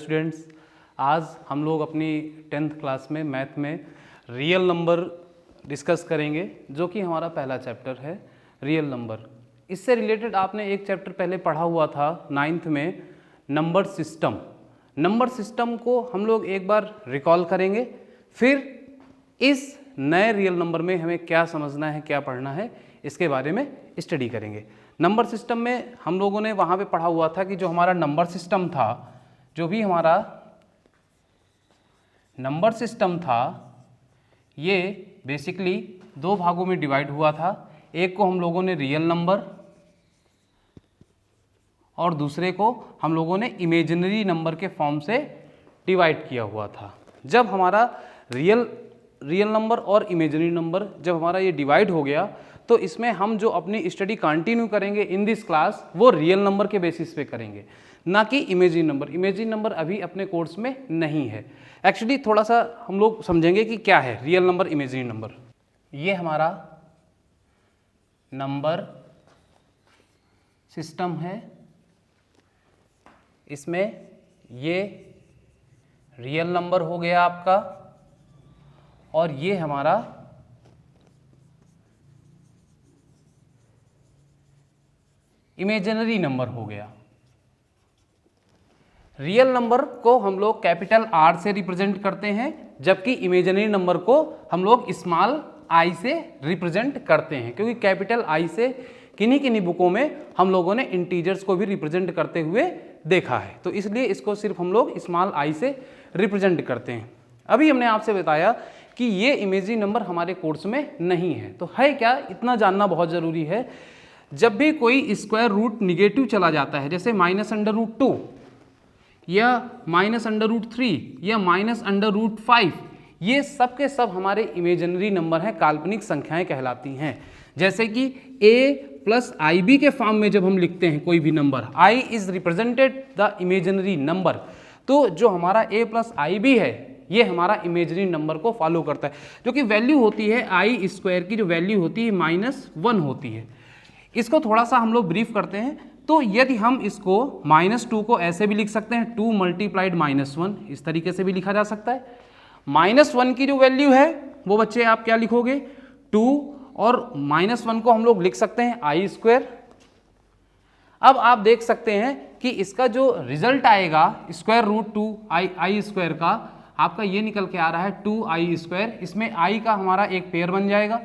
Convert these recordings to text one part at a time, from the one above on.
Students, आज हम लोग अपनी 10th क्लास में मैथ में रियल नंबर डिस्कस करेंगे, जो कि हमारा पहला चैप्टर है रियल नंबर। इससे रिलेटेड आपने एक चैप्टर पहले पढ़ा हुआ था 9th में, नंबर सिस्टम। नंबर सिस्टम को हम लोग एक बार रिकॉल करेंगे, फिर इस नए रियल नंबर में हमें क्या समझना है, क्या पढ़ना है, इसके बारे में स्टडी करेंगे। नंबर सिस्टम में हम लोगों ने वहाँ पे पढ़ा हुआ था कि जो हमारा नंबर सिस्टम था, जो भी हमारा नंबर सिस्टम था, ये बेसिकली दो भागों में डिवाइड हुआ था। एक को हम लोगों ने रियल नंबर और दूसरे को हम लोगों ने इमेजिनरी नंबर के फॉर्म से डिवाइड किया हुआ था। जब हमारा रियल नंबर और इमेजिनरी नंबर जब हमारा ये डिवाइड हो गया, तो इसमें हम जो अपनी स्टडी कंटिन्यू करेंगे इन दिस क्लास, वो रियल नंबर के बेसिस पे करेंगे, ना कि इमेजिनरी नंबर। इमेजिनरी नंबर अभी अपने कोर्स में नहीं है। एक्चुअली थोड़ा सा हम लोग समझेंगे कि क्या है रियल नंबर, इमेजिनरी नंबर। ये हमारा नंबर सिस्टम है, इसमें ये रियल नंबर हो गया आपका, और ये हमारा इमेजिनरी नंबर हो गया। रियल नंबर को हम लोग कैपिटल R से रिप्रेजेंट करते हैं, जबकि इमेजिनरी नंबर को हम लोग स्मॉल I से रिप्रेजेंट करते हैं, क्योंकि कैपिटल I से किन्हीं बुकों में हम लोगों ने इंटीजर्स को भी रिप्रेजेंट करते हुए देखा है, तो इसलिए इसको सिर्फ हम लोग स्मॉल I से रिप्रेजेंट करते हैं। अभी हमने आपसे बताया कि ये इमेजिनरी नंबर हमारे कोर्स में नहीं है, तो है क्या, इतना जानना बहुत ज़रूरी है। जब भी कोई स्क्वायर रूट निगेटिव चला जाता है, जैसे -√2 या -√3 या -√5, ये सब के सब हमारे इमेजिनरी नंबर हैं, काल्पनिक संख्याएं कहलाती हैं। जैसे कि a + ib के फॉर्म में जब हम लिखते हैं कोई भी number, i is represented the imaginary number, तो जो हमारा a + ib है, ये हमारा इमेजिनरी नंबर को फॉलो करता है, जो कि वैल्यू होती है i² की, जो वैल्यू होती है -1 होती है। इसको थोड़ा सा हम लोग ब्रीफ करते हैं। तो यदि हम इसको -2 को ऐसे भी लिख सकते हैं, 2 × -1, इस तरीके से भी लिखा जा सकता है। -1 की जो वैल्यू है वो बच्चे आप क्या लिखोगे, 2, और -1 को हम लोग लिख सकते हैं i²। अब आप देख सकते हैं कि इसका जो रिजल्ट आएगा √2i² का, आपका ये निकल के आ रहा है 2i²। इसमें i का हमारा एक पेयर बन जाएगा,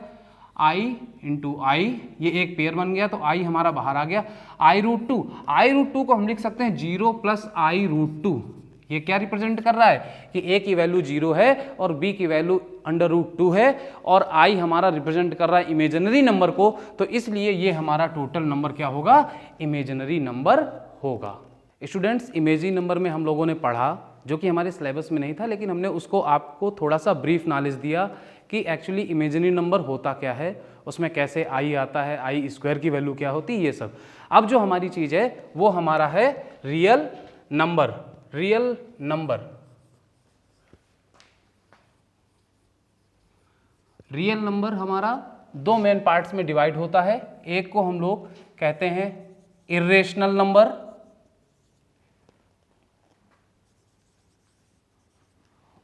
i × i, ये एक पेयर बन गया, तो i हमारा बाहर आ गया। i√2 को हम लिख सकते हैं 0 + i√2। ये क्या रिप्रेजेंट कर रहा है कि a की वैल्यू 0 है और b की वैल्यू √2 है, और i हमारा रिप्रेजेंट कर रहा है इमेजिनरी नंबर को, तो इसलिए ये हमारा टोटल नंबर क्या होगा, इमेजिनरी नंबर होगा। स्टूडेंट्स, इमेजिनरी नंबर में हम लोगों ने पढ़ा, जो कि हमारे सिलेबस में नहीं था, लेकिन हमने उसको आपको थोड़ा सा ब्रीफ नॉलेज दिया कि एक्चुअली इमेजिनरी नंबर होता क्या है, उसमें कैसे i आता है, i² की वैल्यू क्या होती है, ये सब। अब जो हमारी चीज़ है वो हमारा है real number. Real number, real number हमारा दो मेन पार्ट्स में डिवाइड होता है। एक को हम लोग कहते हैं इर्रेशनल नंबर,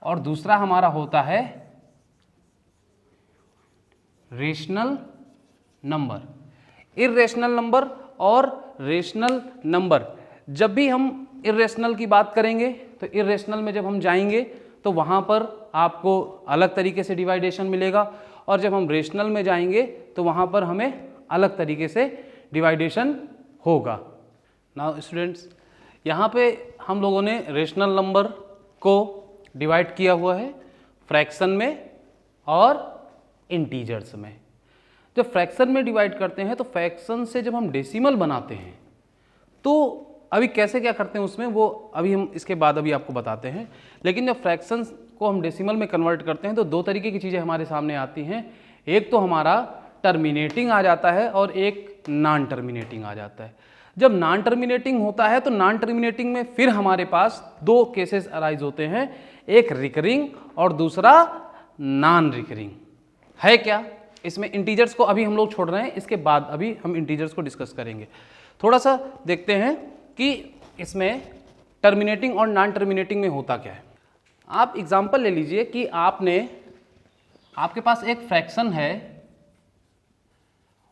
और दूसरा हमारा होता है रेशनल नंबर। इर्रेशनल नंबर और रेशनल नंबर, जब भी हम इर्रेशनल की बात करेंगे, तो इर्रेशनल में जब हम जाएंगे तो वहाँ पर आपको अलग तरीके से डिवाइडेशन मिलेगा, और जब हम रेशनल में जाएंगे तो वहाँ पर हमें अलग तरीके से डिवाइडेशन होगा। नाउ स्टूडेंट्स, यहाँ पे हम लोगों ने रेशनल नंबर को डिवाइड किया हुआ है फ्रैक्शन में और इंटीजर्स में। जब फ्रैक्शन में डिवाइड करते हैं, तो फ्रैक्शन से जब हम डेसिमल बनाते हैं, तो अभी कैसे क्या करते हैं उसमें, वो अभी हम इसके बाद अभी आपको बताते हैं। लेकिन जब फ्रैक्शंस को हम डेसिमल में कन्वर्ट करते हैं, तो दो तरीके की चीज़ें हमारे सामने आती हैं। एक तो हमारा टर्मिनेटिंग आ जाता है और एक नॉन टर्मिनेटिंग आ जाता है। जब नॉन टर्मिनेटिंग होता है, तो नॉन टर्मिनेटिंग में फिर हमारे पास दो केसेस अराइज होते हैं, एक रिकरिंग और दूसरा नॉन रिकरिंग। है क्या, इसमें इंटीजर्स को अभी हम लोग छोड़ रहे हैं, इसके बाद अभी हम इंटीजर्स को डिस्कस करेंगे। थोड़ा सा देखते हैं कि इसमें टर्मिनेटिंग और नॉन टर्मिनेटिंग में होता क्या है। आप एग्जांपल ले लीजिए कि आपके पास एक फ्रैक्शन है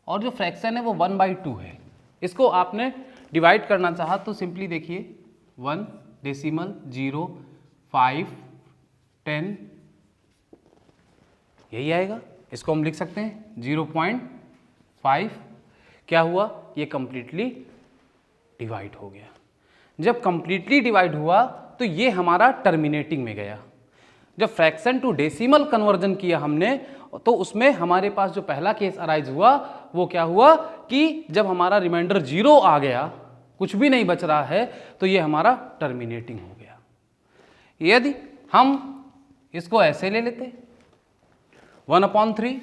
और जो फ्रैक्शन है वो 1/2 है। इसको आपने डिवाइड करना चाहा तो सिंपली देखिए 1 डेसिमल 0 5 10 यही आएगा। इसको हम लिख सकते हैं 0.5। क्या हुआ, ये कंप्लीटली डिवाइड हो गया। जब कंप्लीटली डिवाइड हुआ तो ये हमारा टर्मिनेटिंग में गया। जब फ्रैक्शन टू डेसिमल कन्वर्जन किया हमने तो उसमें हमारे पास जो पहला केस अराइज हुआ वो क्या हुआ कि जब हमारा रिमाइंडर 0 आ गया, कुछ भी नहीं बच रहा है, तो ये हमारा टर्मिनेटिंग हो गया। यदि हम इसको ऐसे ले लेते 1/3,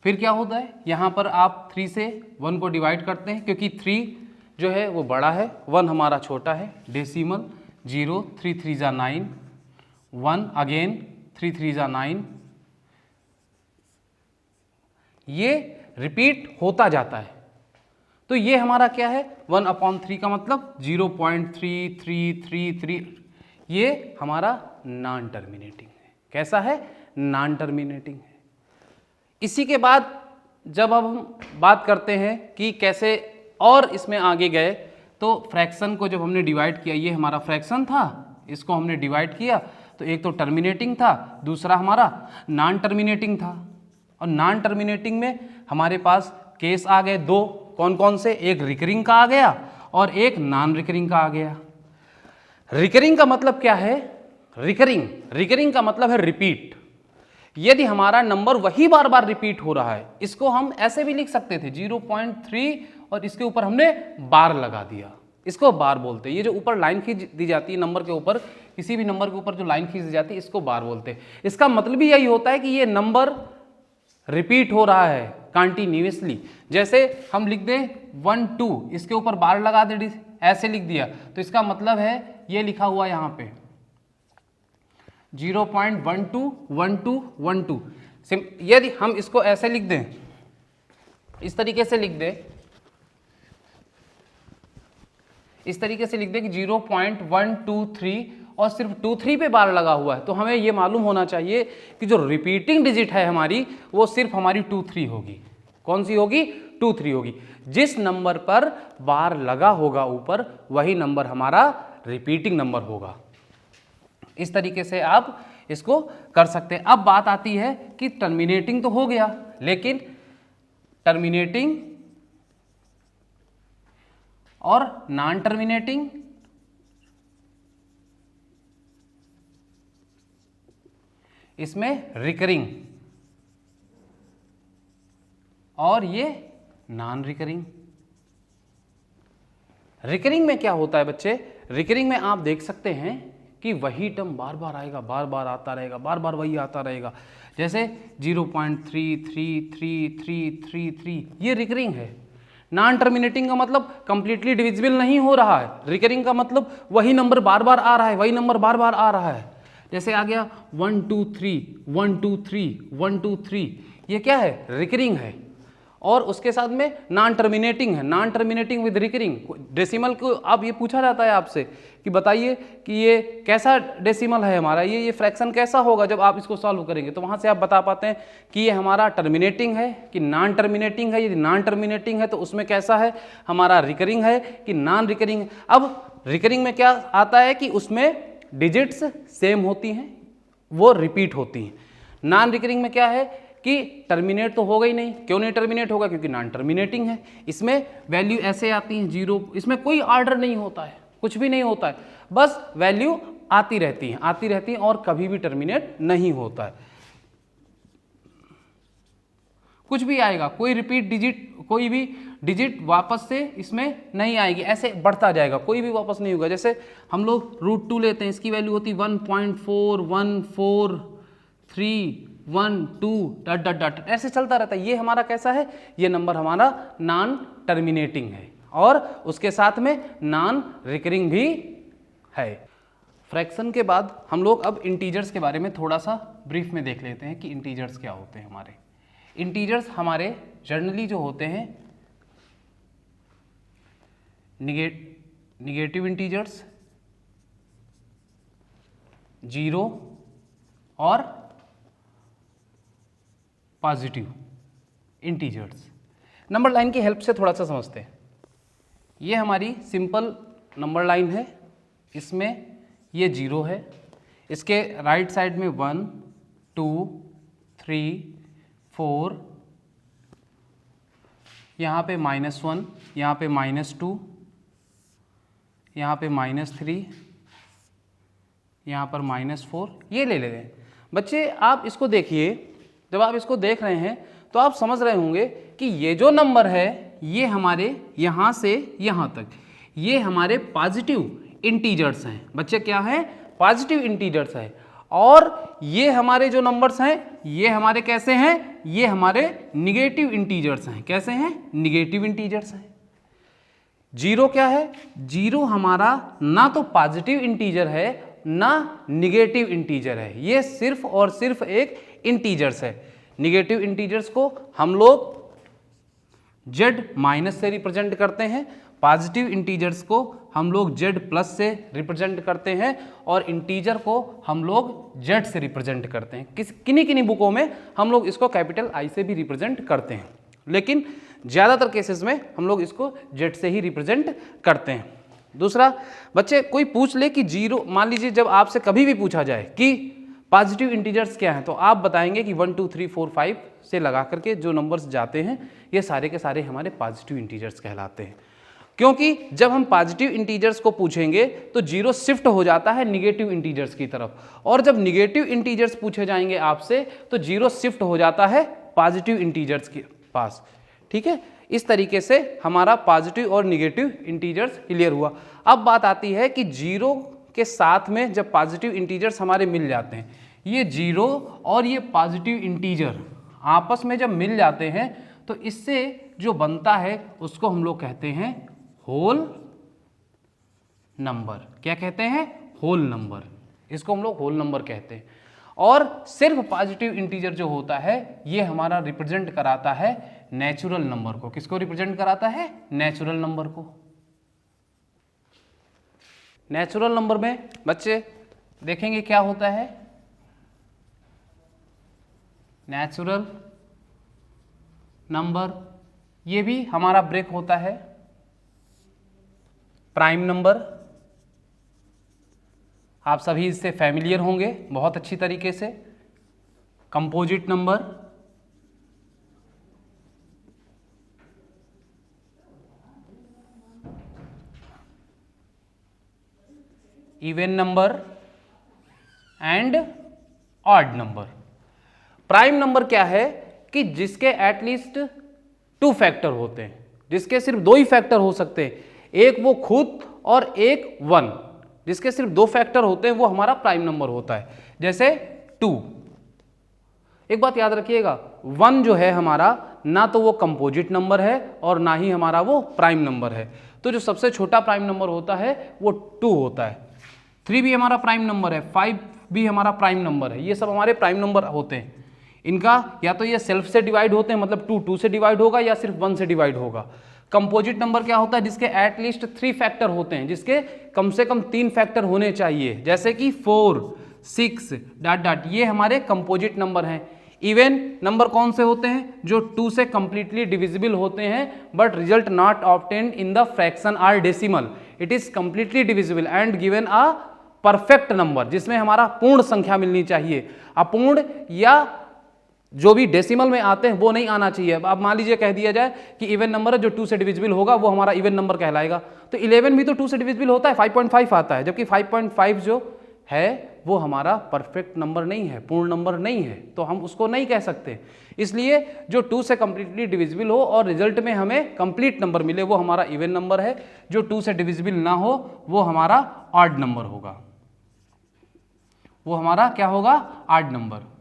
फिर क्या होता है, यहां पर आप 3 से 1 को डिवाइड करते हैं क्योंकि 3 जो है वो बड़ा है, 1 हमारा छोटा है। डेसिमल 0 3 3 जा 9 1 अगेन 3 3 जा 9, ये रिपीट होता जाता है। तो ये हमारा क्या है 1/3 का मतलब 0.3333, ये हमारा नॉन टर्मिनेटिंग है। कैसा है, नॉन टर्मिनेटिंग है। इसी के बाद जब हम बात करते हैं कि कैसे और इसमें आगे गए, तो फ्रैक्शन को जब हमने डिवाइड किया, ये हमारा फ्रैक्शन था, इसको हमने डिवाइड किया तो एक तो टर्मिनेटिंग था, दूसरा हमारा नॉन टर्मिनेटिंग था। और नॉन टर्मिनेटिंग में हमारे पास केस आ गए 2, कौन कौन से, एक रिकरिंग का आ गया और एक नॉन रिकरिंग का आ गया। रिकरिंग का मतलब क्या है, रिकरिंग का मतलब है रिपीट। यदि हमारा नंबर वही बार बार रिपीट हो रहा है, इसको हम ऐसे भी लिख सकते थे 0.3 और इसके ऊपर हमने बार लगा दिया, इसको बार बोलते हैं। ये जो ऊपर लाइन खींच दी जाती है नंबर के ऊपर, किसी भी नंबर के ऊपर जो लाइन खींच दी जाती है, इसको बार बोलते हैं। इसका मतलब भी यही होता है कि ये नंबर रिपीट हो रहा है कंटिन्यूअसली। जैसे हम लिख दें 1 2, इसके ऊपर बार लगा दे, ऐसे लिख दिया, तो इसका मतलब है ये लिखा हुआ यहां पे 0.121212। यदि हम इसको ऐसे लिख दें, इस तरीके से लिख दें, इस तरीके से लिख दें कि 0.123 और सिर्फ 23 पे बार लगा हुआ है, तो हमें ये मालूम होना चाहिए कि जो रिपीटिंग डिजिट है हमारी, वो सिर्फ हमारी 23 होगी। कौन सी होगी, 23 होगी। जिस नंबर पर बार लगा होगा ऊपर, वही नंबर हमारा रिपीटिंग नंबर होगा। इस तरीके से आप इसको कर सकते हैं। अब बात आती है कि टर्मिनेटिंग तो हो गया, लेकिन टर्मिनेटिंग और नॉन टर्मिनेटिंग, इसमें रिकरिंग और ये नॉन रिकरिंग। रिकरिंग में क्या होता है बच्चे, रिकरिंग में आप देख सकते हैं कि वही टर्म बार बार आएगा, बार बार आता रहेगा, बार बार वही आता रहेगा। जैसे 0.33333, ये रिकरिंग है। नॉन टर्मिनेटिंग का मतलब कंप्लीटली डिविजिबल नहीं हो रहा है। रिकरिंग का मतलब वही नंबर बार बार आ रहा है, वही नंबर बार बार आ रहा है। जैसे आ गया 1 2 3 1 2 3 1 2 3, ये क्या है, रिकरिंग है। और उसके साथ में नॉन टर्मिनेटिंग है, non terminating with recurring. Decimal को अब ये पूछा जाता है आपसे कि बताइए कि ये कैसा डेसिमल है हमारा, ये फ्रैक्शन कैसा होगा जब आप इसको सॉल्व करेंगे, तो वहाँ से आप बता पाते हैं कि ये हमारा टर्मिनेटिंग है कि नॉन टर्मिनेटिंग है। यदि नॉन टर्मिनेटिंग है तो उसमें कैसा है, हमारा रिकरिंग है कि नॉन रिकरिंग है। अब रिकरिंग में क्या आता है कि उसमें डिजिट्स सेम होती हैं, वो रिपीट होती हैं। नॉन रिकरिंग में क्या है कि टर्मिनेट तो होगा ही नहीं। क्यों नहीं टर्मिनेट होगा, क्योंकि नॉन टर्मिनेटिंग है। इसमें वैल्यू ऐसे आती है 0, इसमें कोई ऑर्डर नहीं होता है, कुछ भी नहीं होता है, बस वैल्यू आती रहती हैं और कभी भी टर्मिनेट नहीं होता है। कुछ भी आएगा, कोई रिपीट डिजिट, कोई भी डिजिट वापस से इसमें नहीं आएगी, ऐसे बढ़ता जाएगा, कोई भी वापस नहीं होगा। जैसे हम लोग √2 लेते हैं, इसकी वैल्यू होती 1.414312 ऐसे चलता रहता है। ये हमारा कैसा है, ये नंबर हमारा नॉन टर्मिनेटिंग है और उसके साथ में नॉन रिकरिंग भी है। फ्रैक्शन के बाद हम लोग अब इंटीजर्स के बारे में थोड़ा सा ब्रीफ में देख लेते हैं कि इंटीजर्स क्या होते हैं। हमारे इंटीजर्स हमारे जनरली जो होते हैं निगेटिव इंटीजर्स, जीरो और पॉजिटिव इंटीजर्स। नंबर लाइन की हेल्प से थोड़ा सा समझते हैं। ये हमारी सिंपल नंबर लाइन है, इसमें ये जीरो है, इसके राइट साइड में 1 2 3 4, यहाँ पे -1, यहाँ पे -2, यहाँ पे -3, यहाँ पर -4, ये ले लेते हैं। बच्चे आप इसको देखिए, जब आप इसको देख रहे हैं तो आप समझ रहे होंगे कि ये जो नंबर है ये हमारे यहाँ से यहाँ तक ये हमारे पॉजिटिव इंटीजर्स हैं। बच्चे क्या हैं? पॉजिटिव इंटीजर्स हैं। और ये हमारे जो नंबर्स हैं ये हमारे कैसे हैं? ये हमारे निगेटिव इंटीजर्स हैं। कैसे हैं? निगेटिव इंटीजर्स हैं। जीरो क्या है? जीरो हमारा ना तो पॉजिटिव इंटीजर है ना निगेटिव इंटीजर है, ये सिर्फ और सिर्फ एक इंटीजर्स है। निगेटिव इंटीजर्स को हम लोग z माइनस से रिप्रेजेंट करते हैं, पॉजिटिव इंटीजर्स को हम लोग z प्लस से रिप्रेजेंट करते हैं और इंटीजर को हम लोग z से रिप्रेजेंट करते हैं। किन्हीं बुकों में हम लोग इसको कैपिटल I से भी रिप्रेजेंट करते हैं, लेकिन ज़्यादातर केसेस में हम लोग इसको z से ही रिप्रेजेंट करते हैं। दूसरा, बच्चे कोई पूछ ले कि जीरो, मान लीजिए जब आपसे कभी भी पूछा जाए कि पॉजिटिव इंटीजर्स क्या हैं, तो आप बताएंगे कि 1 2 3 4 5 से लगा करके जो नंबर्स जाते हैं ये सारे के सारे हमारे पॉजिटिव इंटीजर्स कहलाते हैं। क्योंकि जब हम पॉजिटिव इंटीजर्स को पूछेंगे तो जीरो शिफ्ट हो जाता है निगेटिव इंटीजर्स की तरफ, और जब निगेटिव इंटीजर्स पूछे जाएंगे आपसे तो जीरो शिफ्ट हो जाता है पॉजिटिव इंटीजर्स के पास। ठीक है, इस तरीके से हमारा पॉजिटिव और निगेटिव इंटीजर्स क्लियर हुआ। अब बात आती है कि जीरो के साथ में जब पॉजिटिव इंटीजर्स हमारे मिल जाते हैं, ये जीरो और ये पॉजिटिव इंटीजर आपस में जब मिल जाते हैं तो इससे जो बनता है उसको हम लोग कहते हैं होल नंबर। क्या कहते हैं? Whole number. इसको हम लोग होल नंबर कहते हैं। और सिर्फ पॉजिटिव इंटीजर जो होता है ये हमारा रिप्रेजेंट कराता है नेचुरल नंबर को। किसको रिप्रेजेंट कराता है? नेचुरल नंबर को। नेचुरल नंबर में बच्चे देखेंगे क्या होता है। नेचुरल नंबर ये भी हमारा ब्रेक होता है प्राइम नंबर। आप सभी इससे फैमिलियर होंगे बहुत अच्छी तरीके से। Composite number, even number and odd number. Prime number क्या है कि जिसके एटलीस्ट 2 फैक्टर होते हैं, जिसके सिर्फ 2 ही फैक्टर हो सकते हैं, एक वो खुद और एक 1। जिसके सिर्फ 2 फैक्टर होते हैं वो हमारा प्राइम नंबर होता है। जैसे 2। एक बात याद रखिएगा, 1 जो है हमारा ना तो वो कंपोजिट नंबर है और ना ही हमारा वो प्राइम नंबर है। तो जो सबसे छोटा प्राइम नंबर होता है वो 2 होता है। 3 भी हमारा प्राइम नंबर है, 5 भी हमारा प्राइम नंबर है। ये सब हमारे प्राइम नंबर होते हैं। इनका या तो ये सेल्फ से डिवाइड होते हैं, मतलब 2 से डिवाइड होगा, या सिर्फ 1 से डिवाइड होगा। कंपोजिट नंबर क्या होता है? जिसके एटलीस्ट 3 फैक्टर होते हैं, जिसके कम से कम 3 फैक्टर होने चाहिए, जैसे कि 4 6 ... ये हमारे कंपोजिट नंबर हैं। इवन नंबर कौन से होते हैं? जो 2 से कंप्लीटली डिविजिबल होते हैं but result not obtained in the fraction are decimal. It is completely divisible and given a perfect number, जिसमें हमारा पूर्ण संख्या मिलनी चाहिए। अपूर्ण या जो भी डेसिमल में आते हैं वो नहीं आना चाहिए। अब मान लीजिए कह दिया जाए कि इवन नंबर है जो 2 से डिविजिबल होगा वो हमारा इवन नंबर कहलाएगा, तो 11 भी तो 2 से डिविजिबल होता है, 5.5 आता है, जबकि 5.5 जो है वो हमारा परफेक्ट नंबर नहीं है, पूर्ण नंबर नहीं है, तो हम उसको नहीं कह सकते। इसलिए जो 2 से कंप्लीटली डिविजिबल हो और रिजल्ट में हमें कंप्लीट नंबर मिले वो हमारा इवन नंबर है। जो 2 से डिविजिबल ना हो वो हमारा ऑड नंबर होगा। वो हमारा क्या होगा? Odd number.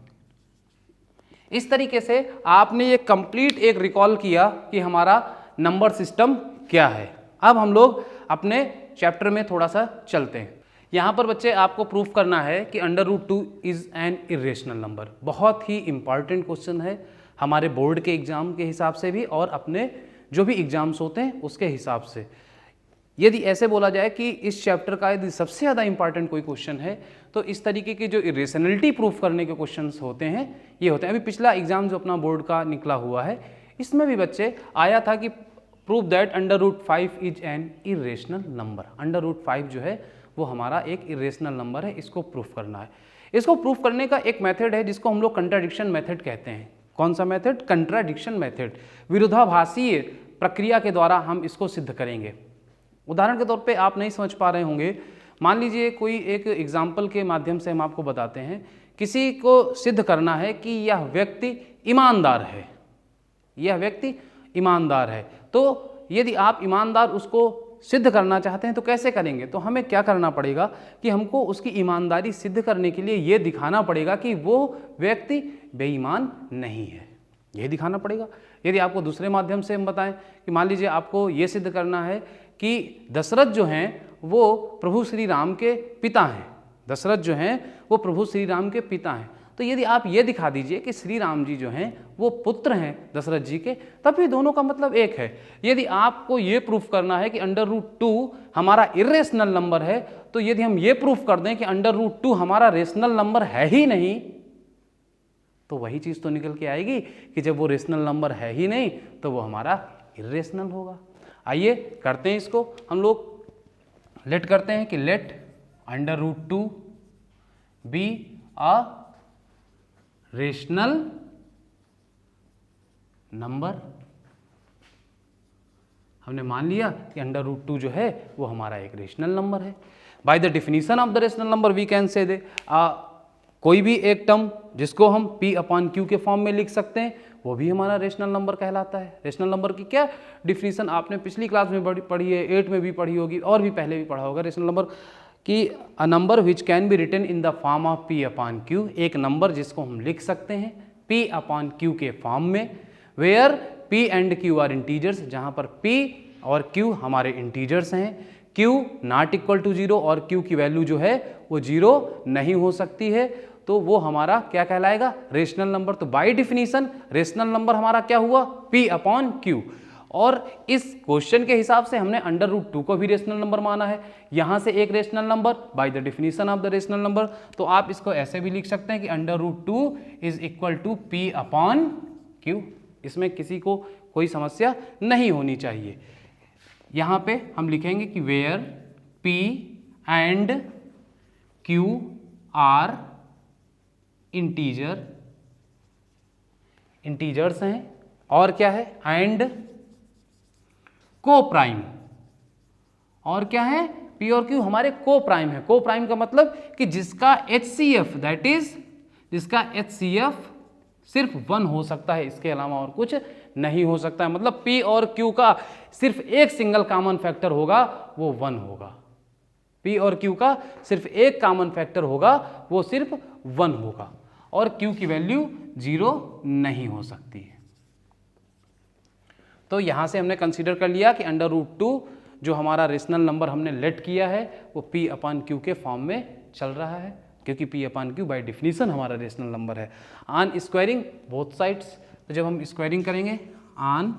इस तरीके से आपने ये कंप्लीट एक रिकॉल किया कि हमारा नंबर सिस्टम क्या है। अब हम लोग अपने चैप्टर में थोड़ा सा चलते हैं। यहाँ पर बच्चे आपको प्रूफ करना है कि √2 इज एन इरेशनल नंबर। बहुत ही इंपॉर्टेंट क्वेश्चन है हमारे बोर्ड के एग्जाम के हिसाब से भी और अपने जो भी एग्जाम्स होते हैं उसके हिसाब से। यदि ऐसे बोला जाए कि इस चैप्टर का यदि सबसे ज़्यादा इंपॉर्टेंट कोई क्वेश्चन है तो इस तरीके के जो इरेशनलिटी प्रूफ करने के क्वेश्चंस होते हैं ये होते हैं। अभी पिछला एग्जाम जो अपना बोर्ड का निकला हुआ है इसमें भी बच्चे आया था कि prove that √5 is an irrational number. √5 जो है वो हमारा एक इरेशनल नंबर है, इसको प्रूफ करना है। इसको प्रूफ करने का एक मेथड है जिसको हम लोग कंट्राडिक्शन मेथड कहते हैं। कौन सा मेथड? Contradiction method. विरोधाभासी प्रक्रिया के द्वारा हम इसको सिद्ध करेंगे। उदाहरण के तौर पे आप नहीं समझ पा रहे होंगे, मान लीजिए कोई एक एग्जाम्पल के माध्यम से हम आपको बताते हैं, किसी को सिद्ध करना है कि यह व्यक्ति ईमानदार है, यह व्यक्ति ईमानदार है। तो यदि आप ईमानदार उसको सिद्ध करना चाहते हैं तो कैसे करेंगे? तो हमें क्या करना पड़ेगा कि हमको उसकी ईमानदारी सिद्ध करने के लिए ये दिखाना पड़ेगा कि वो व्यक्ति बेईमान नहीं है, ये दिखाना पड़ेगा। यदि आपको दूसरे माध्यम से हम बताएं कि मान लीजिए आपको ये सिद्ध करना है कि दशरथ जो हैं वो प्रभु श्री राम के पिता हैं, दशरथ जो हैं वो प्रभु श्री राम के पिता हैं, तो यदि आप ये दिखा दीजिए कि श्री राम जी जो हैं वो पुत्र हैं दशरथ जी के, तब भी दोनों का मतलब एक है। यदि आपको ये प्रूफ करना है कि √2 हमारा इरेशनल नंबर है, तो यदि हम ये प्रूफ कर दें कि √2 हमारा रेशनल नंबर है ही नहीं, तो वही चीज़ तो निकल के आएगी कि जब वो रेशनल नंबर है ही नहीं तो वो हमारा इरेशनल होगा। आइए करते हैं इसको हम लोग। लेट करते हैं कि let √2 be a rational number. हमने मान लिया कि √2 जो है वो हमारा एक रेशनल नंबर है। By the definition of the rational number we can say they कोई भी एक टर्म जिसको हम P/Q के फॉर्म में लिख सकते हैं वो भी हमारा रेशनल नंबर कहलाता है। रेशनल नंबर की क्या डिफिनीशन आपने पिछली क्लास में पढ़ी है, 8 में भी पढ़ी होगी और भी पहले भी पढ़ा होगा। रेशनल नंबर कि a number which can be written in the form of P/Q, एक नंबर जिसको हम लिख सकते हैं P/Q के फॉर्म में, where P and Q are integers, जहाँ पर P और Q हमारे इंटीजर्स हैं, Q नॉट इक्वल टू 0 और Q की वैल्यू जो है वो 0 नहीं हो सकती है, तो वो हमारा क्या कहलाएगा? Rational number. तो बाय डिफिनीशन रेशनल नंबर हमारा क्या हुआ? P/Q। और इस क्वेश्चन के हिसाब से हमने √2 को भी रेशनल नंबर माना है, यहाँ से एक rational number by the definition of the rational number. तो आप इसको ऐसे भी लिख सकते हैं कि √2 इज इक्वल टू P/Q। इसमें किसी को कोई समस्या नहीं होनी चाहिए। यहाँ पे हम लिखेंगे कि where P and Q are integers हैं, और क्या है? एंड को प्राइम। और क्या है? P और Q हमारे को प्राइम है। को प्राइम का मतलब कि जिसका HCF दैट इज जिसका HCF सिर्फ 1 हो सकता है, इसके अलावा और कुछ नहीं हो सकता है। मतलब P और Q का सिर्फ एक सिंगल कॉमन फैक्टर होगा, वो 1 होगा। P और Q का सिर्फ एक कॉमन फैक्टर होगा, वो सिर्फ 1 होगा, और Q की वैल्यू 0 नहीं हो सकती है। तो यहां से हमने कंसीडर कर लिया कि √2 जो हमारा रेशनल नंबर हमने लेट किया है वो P/Q के फॉर्म में चल रहा है, क्योंकि P/Q बाय डिफिनीशन हमारा रेशनल नंबर है। ऑन स्क्वायरिंग बोथ साइड्स, तो जब हम स्क्वायरिंग करेंगे, on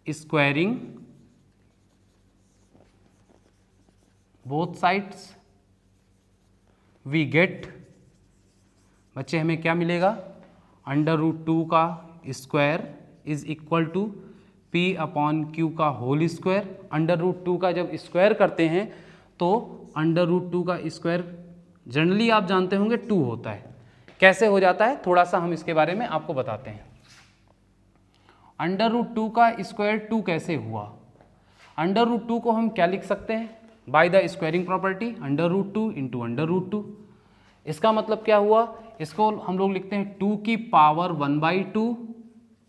squaring both sides we get, बच्चे हमें क्या मिलेगा? √2 का square is equal to P/Q का होल स्क्वायर। √2 का जब स्क्वायर करते हैं तो √2 का स्क्वायर जनरली आप जानते होंगे 2 होता है। कैसे हो जाता है थोड़ा सा हम इसके बारे में आपको बताते हैं। √2 का स्क्वायर 2 कैसे हुआ? √2 को हम क्या लिख सकते हैं? By the squaring property √2 into √2। इसका मतलब क्या हुआ? इसको हम लोग लिखते हैं 2 की पावर 1/2,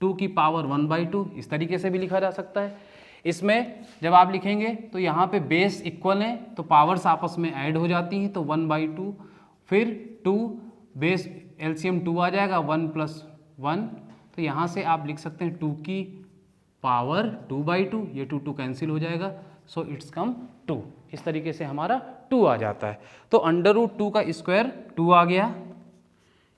2 की पावर 1/2, इस तरीके से भी लिखा जा सकता है। इसमें जब आप लिखेंगे तो यहाँ पे बेस इक्वल है तो पावर्स आपस में ऐड हो जाती हैं, तो 1/2, फिर 2 बेस एलसीएम 2 आ जाएगा, 1 + 1, तो यहाँ से आप लिख सकते हैं 2 की पावर 2/2, ये 2 कैंसिल हो जाएगा, सो इट्स कम 2। इस तरीके से हमारा 2 आ जाता है। तो √2 का स्क्वायर 2 आ गया,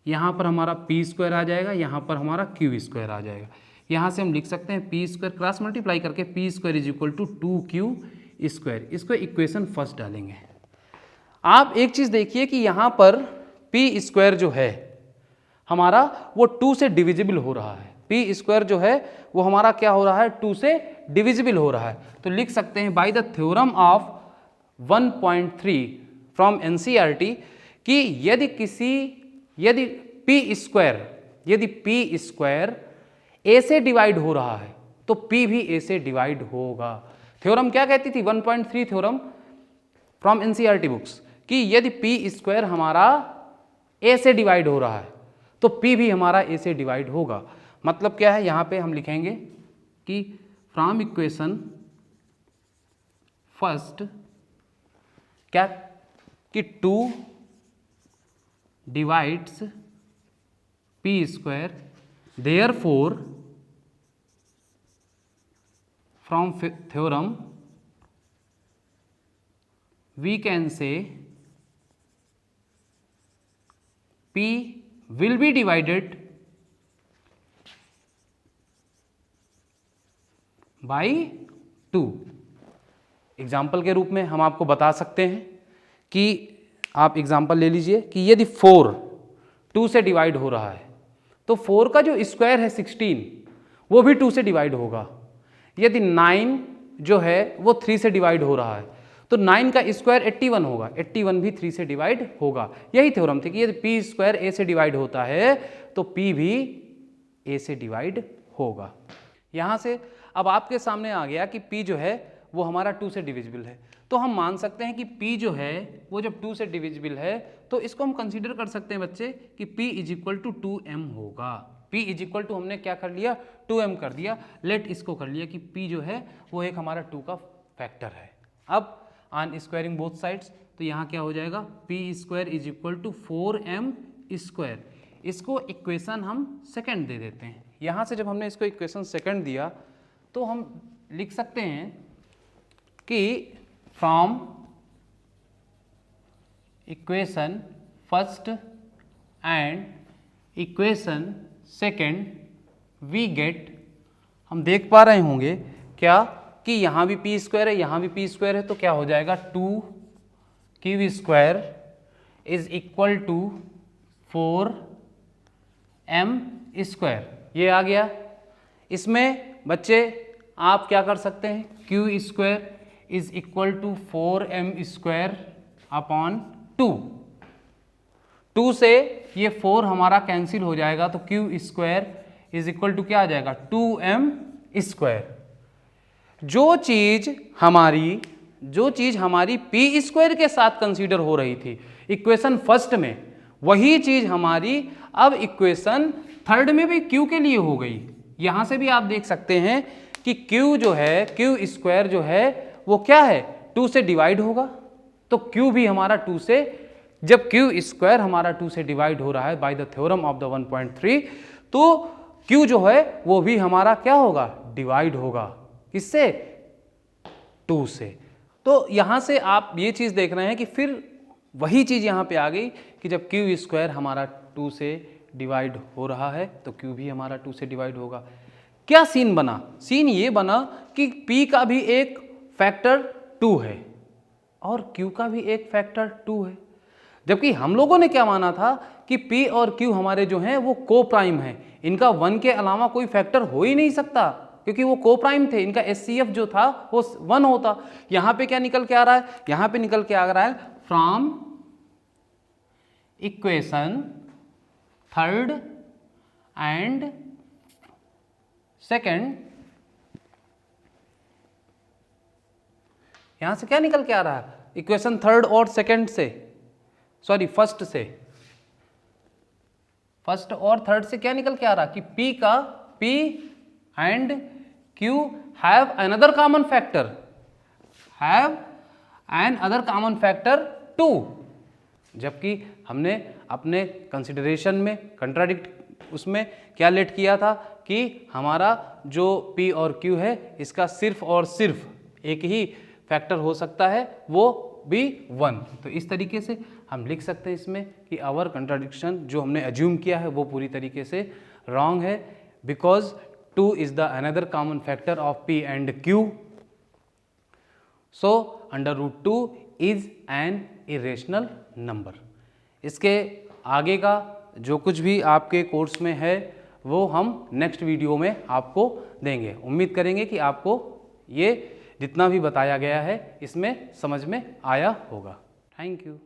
यहाँ पर हमारा P² आ जाएगा, यहाँ पर हमारा Q² आ जाएगा। यहाँ से हम लिख सकते हैं P² क्रॉस मल्टीप्लाई करके P² is equal to 2Q square, इसको इक्वेशन फर्स्ट डालेंगे। आप एक चीज़ देखिए कि यहाँ पर पी स्क्वायर जो है हमारा वो 2 से डिविजिबल हो रहा है। पी स्क्वायर जो है वो हमारा क्या हो रहा है, 2 से डिविजिबल हो रहा है। तो लिख सकते हैं by the theorem of 1.3 from NCERT कि यदि पी स्क्वायर ए से डिवाइड हो रहा है तो पी भी ए से डिवाइड होगा। थ्योरम क्या कहती थी, 1.3 थ्योरम फ्रॉम एनसीईआरटी बुक्स, कि यदि पी स्क्वायर हमारा ए से डिवाइड हो रहा है तो पी भी हमारा ए से डिवाइड होगा। मतलब क्या है, यहां पे हम लिखेंगे कि फ्रॉम इक्वेशन फर्स्ट क्या कि 2 divides P square, therefore from theorem we can say P will be divided by 2। Example के रूप में हम आपको बता सकते हैं कि आप एग्जाम्पल ले लीजिए कि यदि 4 2 से डिवाइड हो रहा है तो 4 का जो स्क्वायर है 16 वो भी 2 से डिवाइड होगा। यदि 9 जो है वो 3 से डिवाइड हो रहा है तो 9 का स्क्वायर 81 होगा, 81 भी 3 से डिवाइड होगा। यही थ्योरम थी कि यदि पी स्क्वायर ए से डिवाइड होता है तो पी भी ए से डिवाइड होगा। यहां से अब आपके सामने आ गया कि पी जो है वो हमारा 2 से डिविजिबल है, तो हम मान सकते हैं कि पी जो है वो जब 2 से डिविजिबल है तो इसको हम कंसीडर कर सकते हैं बच्चे कि p is equal to 2m होगा। p इज इक्वल टू हमने क्या कर लिया, 2m कर दिया। लेट इसको कर लिया कि p जो है वो एक हमारा 2 का फैक्टर है। अब ऑन स्क्वायरिंग बोथ साइड्स तो यहाँ क्या हो जाएगा, P square is equal to 4m square. इसको इक्वेशन हम सेकंड दे देते हैं। यहाँ से जब हमने इसको इक्वेशन सेकंड दिया तो हम लिख सकते हैं कि from equation first and equation second we get, हम देख पा रहे होंगे क्या कि यहाँ भी पी स्क्वायर है, यहाँ भी पी स्क्वायर है, तो क्या हो जाएगा 2q square is equal to 4m square. ये आ गया। इसमें बच्चे आप क्या कर सकते हैं, q square is equal to 4m square upon 2 से ये 4 हमारा कैंसिल हो जाएगा तो q square is equal to क्या आ जाएगा, 2m स्क्वायर। जो चीज हमारी पी स्क्वायर के साथ कंसीडर हो रही थी इक्वेशन फर्स्ट में, वही चीज हमारी अब इक्वेशन थर्ड में भी क्यू के लिए हो गई। यहां से भी आप देख सकते हैं कि क्यू जो है, क्यू स्क्वायर जो है वो क्या है, 2 से डिवाइड होगा। तो क्यू भी हमारा 2 से, जब क्यू स्क्वायर हमारा 2 से डिवाइड हो रहा है by the theorem of the 1.3 तो क्यू जो है वो भी हमारा क्या होगा, डिवाइड होगा। किससे, 2 से। तो यहां से आप ये चीज देख रहे हैं कि फिर वही चीज यहां पे आ गई कि जब क्यू स्क्वायर हमारा 2 से डिवाइड हो रहा है तो क्यू भी हमारा 2 से डिवाइड होगा। क्या सीन बना, सीन ये बना कि p का भी एक फैक्टर 2 है और q का भी एक फैक्टर 2 है। जबकि हम लोगों ने क्या माना था कि p और q हमारे जो हैं वो को प्राइम है, इनका 1 के अलावा कोई फैक्टर हो ही नहीं सकता क्योंकि वो को प्राइम थे, इनका HCF जो था वो 1 होता। यहां पे क्या निकल के आ रहा है, यहां पे निकल के आ रहा है from equation third and second, यहां से क्या निकल के आ रहा है, इक्वेशन थर्ड और सेकंड से, सॉरी फर्स्ट से, फर्स्ट और थर्ड से क्या निकल के आ रहा कि P and Q have another common factor, have an other common factor 2। जबकि हमने अपने कंसिडरेशन में कंट्राडिक्ट उसमें क्या लेट किया था कि हमारा जो P और Q है इसका सिर्फ और सिर्फ एक ही फैक्टर हो सकता है, वो भी 1। तो इस तरीके से हम लिख सकते हैं इसमें कि आवर कंट्राडिक्शन जो हमने अज्यूम किया है वो पूरी तरीके से रॉन्ग है, because 2 is the another common factor of P and Q. So √2 is an irrational number. इसके आगे का जो कुछ भी आपके कोर्स में है वो हम नेक्स्ट वीडियो में आपको देंगे। उम्मीद करेंगे कि आपको ये जितना भी बताया गया है इसमें समझ में आया होगा। Thank you.